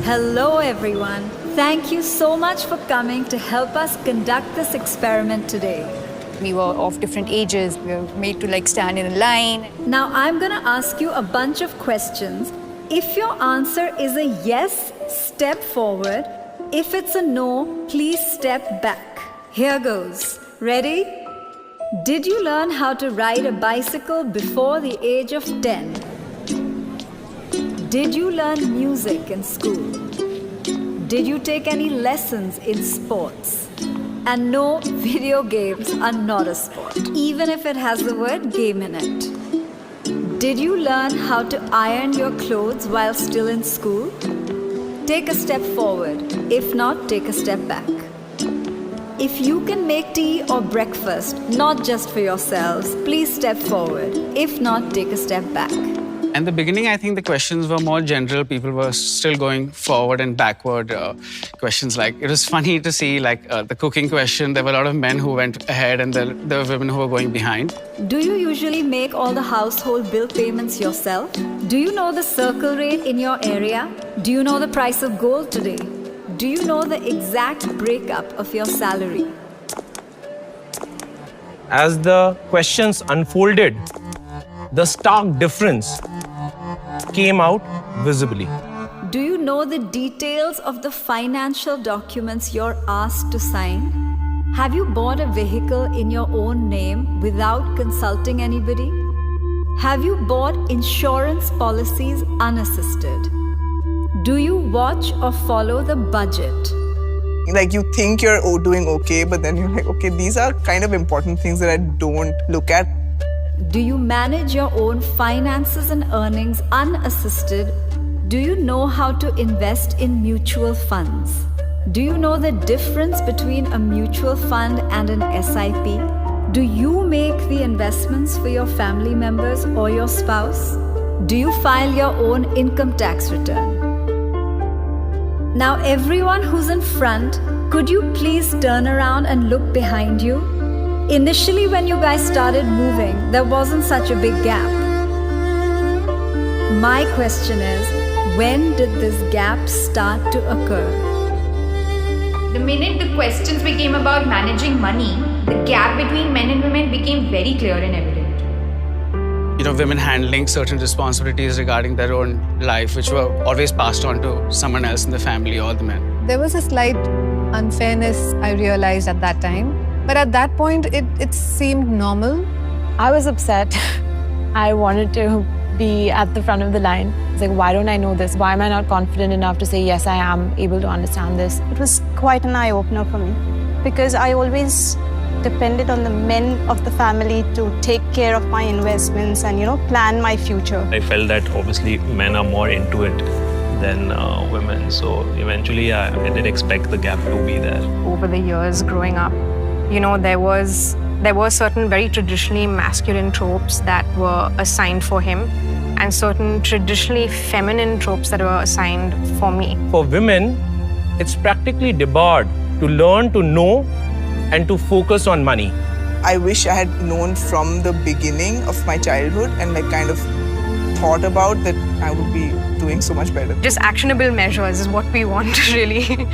Hello everyone. Thank you so much for coming to help us conduct this experiment today. We were of different ages. We were made to stand in a line. Now I'm gonna ask you a bunch of questions. If your answer is a yes, step forward. If it's a no, please step back. Here goes. Ready? Did you learn how to ride a bicycle before the age of 10? Did you learn music in school? Did you take any lessons in sports? And no, video games are not a sport, even if it has the word game in it. Did you learn how to iron your clothes while still in school? Take a step forward. If not, take a step back. If you can make tea or breakfast, not just for yourselves, please step forward. If not, take a step back. In the beginning, I think the questions were more general. People were still going forward and backward. Questions like, it was funny to see the cooking question. There were a lot of men who went ahead and there were women who were going behind. Do you usually make all the household bill payments yourself? Do you know the circle rate in your area? Do you know the price of gold today? Do you know the exact breakup of your salary? As the questions unfolded, the stark difference came out visibly. Do you know the details of the financial documents you're asked to sign? Have you bought a vehicle in your own name without consulting anybody? Have you bought insurance policies unassisted? Do you watch or follow the budget? You think you're doing okay, but then you're like, okay, these are kind of important things that I don't look at. Do you manage your own finances and earnings unassisted? Do you know how to invest in mutual funds? Do you know the difference between a mutual fund and an SIP? Do you make the investments for your family members or your spouse? Do you file your own income tax return? Now everyone who's in front, could you please turn around and look behind you? Initially, when you guys started moving, there wasn't such a big gap. My question is, when did this gap start to occur? The minute the questions became about managing money, the gap between men and women became very clear and evident. Women handling certain responsibilities regarding their own life, which were always passed on to someone else in the family or the men. There was a slight unfairness I realized at that time. But at that point, it seemed normal. I was upset. I wanted to be at the front of the line. It's like, why don't I know this? Why am I not confident enough to say, yes, I am able to understand this? It was quite an eye-opener for me because I always depended on the men of the family to take care of my investments and, plan my future. I felt that obviously men are more into it than women. So eventually, I did expect the gap to be there. Over the years growing up, there were certain very traditionally masculine tropes that were assigned for him and certain traditionally feminine tropes that were assigned for me. For women, it's practically debarred to learn to know and to focus on money. I wish I had known from the beginning of my childhood and kind of thought about that I would be doing so much better. Just actionable measures is what we want really.